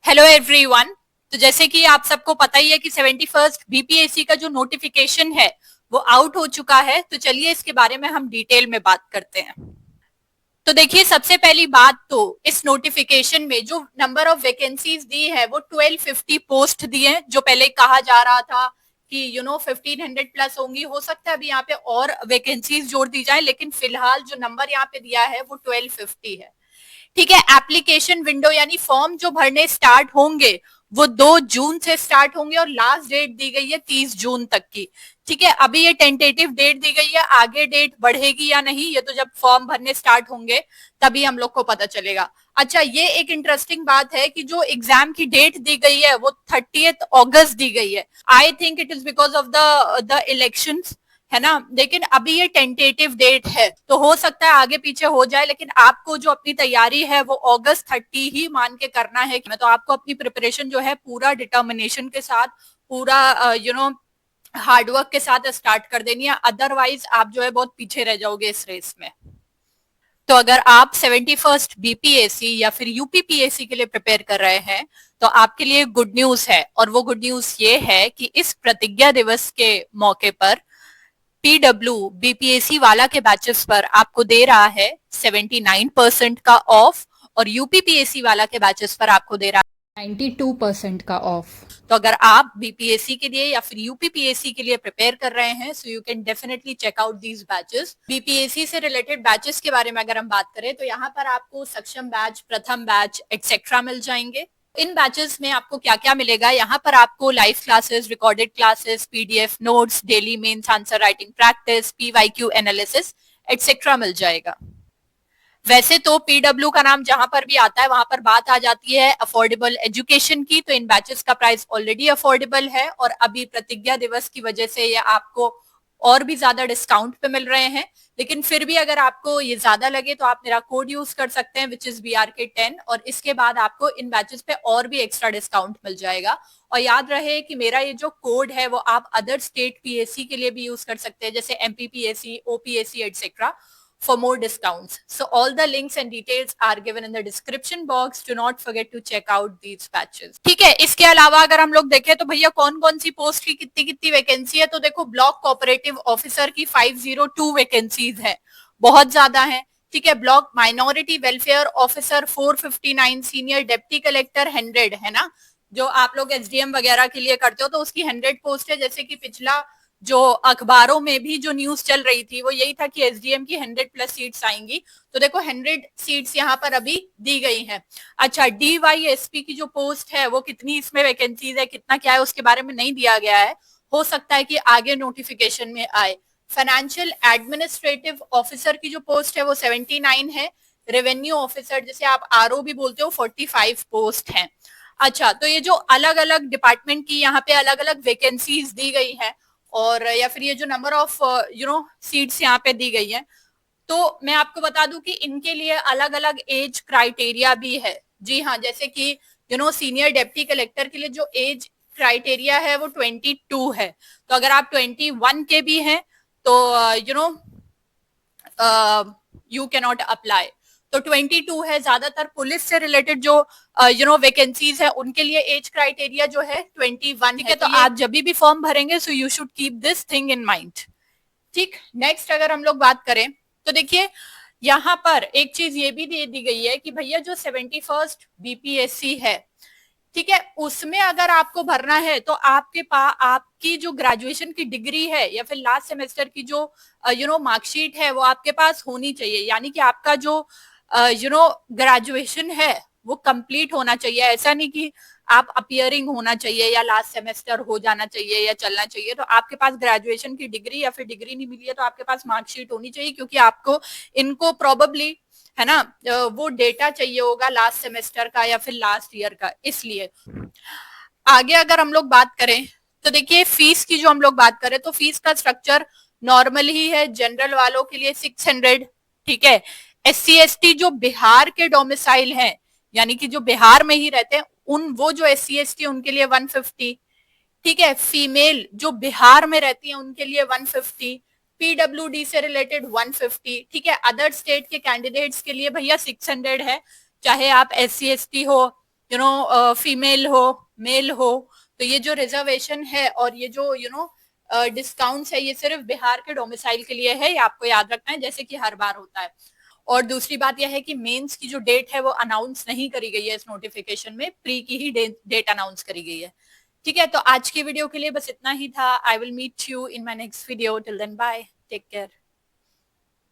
Hello everyone. तो जैसे कि आप सबको पता ही है कि 71st बीपीएससी का जो नोटिफिकेशन है वो आउट हो चुका है। तो चलिए इसके बारे में हम डिटेल में बात करते हैं। तो देखिए, सबसे पहली बात तो इस नोटिफिकेशन में जो नंबर ऑफ वैकेंसीज दी है वो 1250 पोस्ट दिए हैं। जो पहले कहा जा रहा था कि 1500 प्लस होंगी, हो सकता है अभी यहाँ पे और वैकेंसीज जोड़ दी जाए, लेकिन फिलहाल जो नंबर यहाँ पे दिया है वो 1250 है। ठीक है। एप्लीकेशन विंडो यानी फॉर्म जो भरने स्टार्ट होंगे वो 2 जून से स्टार्ट होंगे और लास्ट डेट दी गई है 30 जून तक की। ठीक है। अभी ये टेंटेटिव डेट दी गई है, आगे डेट बढ़ेगी या नहीं ये तो जब फॉर्म भरने स्टार्ट होंगे तभी हम लोग को पता चलेगा। अच्छा, ये एक इंटरेस्टिंग बात है कि जो एग्जाम की डेट दी गई है वो 30 अगस्त दी गई है। I think it is because of the elections, है ना। लेकिन अभी ये टेंटेटिव डेट है तो हो सकता है आगे पीछे हो जाए, लेकिन आपको जो अपनी तैयारी है वो अगस्त 30 ही मान के करना है। तो आपको अपनी प्रिपरेशन जो है पूरा डिटर्मिनेशन के साथ, पूरा हार्डवर्क के साथ स्टार्ट कर देनी है, अदरवाइज आप जो है बहुत पीछे रह जाओगे इस रेस में। तो अगर आप 71st बीपीएससी या फिर यूपीपीएससी के लिए प्रिपेयर कर रहे हैं तो आपके लिए गुड न्यूज है, और वो गुड न्यूज ये है कि इस प्रतिज्ञा दिवस के मौके पर पीडब्ल्यू बीपीएससी वाला के बैचेस पर आपको दे रहा है 79% का ऑफ, और यूपीपीएससी वाला के बैचेस पर आपको दे रहा है 92% का ऑफ। तो अगर आप बीपीएससी के लिए या फिर यूपीपीएससी के लिए प्रिपेयर कर रहे हैं so you can definitely check out these batches. BPSC से रिलेटेड बैचेस के बारे में अगर हम बात करें तो यहाँ पर आपको सक्षम बैच, प्रथम बैच एक्सेट्रा मिल जाएंगे। इन बैचेस में आपको क्या क्या मिलेगा, यहाँ पर आपको live classes, recorded classes, PDF notes, daily mains answer writing practice, PYQ analysis etcetera मिल जाएगा। वैसे तो पीडब्ल्यू का नाम जहां पर भी आता है वहां पर बात आ जाती है अफोर्डेबल एजुकेशन की, तो इन बैचेस का प्राइस ऑलरेडी अफोर्डेबल है और अभी प्रतिज्ञा दिवस की वजह से ये आपको और भी ज्यादा डिस्काउंट पे मिल रहे हैं। लेकिन फिर भी अगर आपको ये ज्यादा लगे तो आप मेरा कोड यूज कर सकते हैं विच इज BRK10, और इसके बाद आपको इन बैचेस पे और भी एक्स्ट्रा डिस्काउंट मिल जाएगा। और याद रहे कि मेरा ये जो कोड है वो आप अदर स्टेट पीएससी के लिए भी यूज कर सकते हैं, जैसे MPPSC, OPSC etcetera, for more discounts. So all the links and details are given in the description box. Do not forget to check out these batches. ठीक है। इसके अलावा अगर हम लोग देखें तो भैया कौन कौन सी पोस्ट की कितनी कितनी वैकेंसी है, तो देखो ब्लॉक कोऑपरेटिव ऑफिसर की 502 वैकेंसीज है, बहुत ज्यादा है। ठीक है। Block minority welfare officer 459, senior deputy collector 100, है ना। जो आप लोग एसडीएम वगैरह के लिए करते हो तो उसकी 100 पोस्ट है। जैसे कि पिछला जो अखबारों में भी जो न्यूज चल रही थी वो यही था कि एसडीएम की 100 प्लस सीट्स आएंगी, तो देखो 100 सीट्स यहाँ पर अभी दी गई हैं। अच्छा, डीवाईएसपी की जो पोस्ट है वो कितनी इसमें वैकेंसीज है, कितना क्या है उसके बारे में नहीं दिया गया है, हो सकता है कि आगे नोटिफिकेशन में आए। फाइनेंशियल एडमिनिस्ट्रेटिव ऑफिसर की जो पोस्ट है वो 79 है। रेवेन्यू ऑफिसर जिसे आप आरओ भी बोलते हो 45 पोस्ट है। अच्छा, तो ये जो अलग अलग डिपार्टमेंट की यहाँ पे अलग अलग वैकेंसीज दी गई है, और या फिर ये जो नंबर ऑफ सीट्स यहाँ पे दी गई है, तो मैं आपको बता दूं कि इनके लिए अलग अलग एज क्राइटेरिया भी है। जी हाँ, जैसे कि सीनियर डेप्टी कलेक्टर के लिए जो एज क्राइटेरिया है वो 22 है, तो अगर आप 21 के भी हैं तो यू कैन नॉट अप्लाई। तो 22 है। ज्यादातर पुलिस से रिलेटेड जो वैकेंसीज है उनके लिए एज क्राइटेरिया जो है 21 है। तो आप जब भी फॉर्म भरेंगे so you should keep this thing in mind. ठीक। नेक्स्ट अगर हम लोग बात करें तो देखिए यहाँ पर एक चीज ये भी दे दी गई है कि भैया जो 71st बीपीएससी है, ठीक है, उसमें अगर आपको भरना है तो आपके पास आपकी जो ग्रेजुएशन की डिग्री है या फिर लास्ट सेमेस्टर की जो मार्कशीट है वो आपके पास होनी चाहिए। यानी कि आपका जो ग्रेजुएशन है वो कंप्लीट होना चाहिए। ऐसा नहीं कि आप अपियरिंग होना चाहिए या लास्ट सेमेस्टर हो जाना चाहिए या चलना चाहिए। तो आपके पास ग्रेजुएशन की डिग्री या फिर डिग्री नहीं मिली है तो आपके पास मार्कशीट होनी चाहिए, क्योंकि आपको इनको प्रोबेबली, है ना, वो डेटा चाहिए होगा लास्ट सेमेस्टर का या फिर लास्ट ईयर का। इसलिए आगे अगर हम लोग बात करें तो देखिए फीस की जो हम लोग बात करें तो फीस का स्ट्रक्चर नॉर्मल ही है। जनरल वालों के लिए 600, ठीक है। SC ST जो बिहार के डोमिसाइल हैं, यानी कि जो बिहार में ही रहते हैं, वो जो SC ST उनके लिए 150, ठीक है। फीमेल जो बिहार में रहती है उनके लिए 150, पीडब्ल्यूडी से रिलेटेड 150, ठीक है। अदर स्टेट के कैंडिडेट्स के लिए भैया 600 है, चाहे आप SC ST हो फीमेल हो मेल हो, तो ये जो रिजर्वेशन है और ये जो डिस्काउंट्स है, ये सिर्फ बिहार के डोमिसाइल के लिए है, ये आपको याद रखना है, जैसे कि हर बार होता है। और दूसरी बात यह है कि मेंस की जो डेट है वो अनाउंस नहीं करी गई है इस नोटिफिकेशन में, प्री की ही डेट अनाउंस करी गई है। ठीक है, तो आज की वीडियो के लिए बस इतना ही था। I will meet you in my next video, till then bye, take care.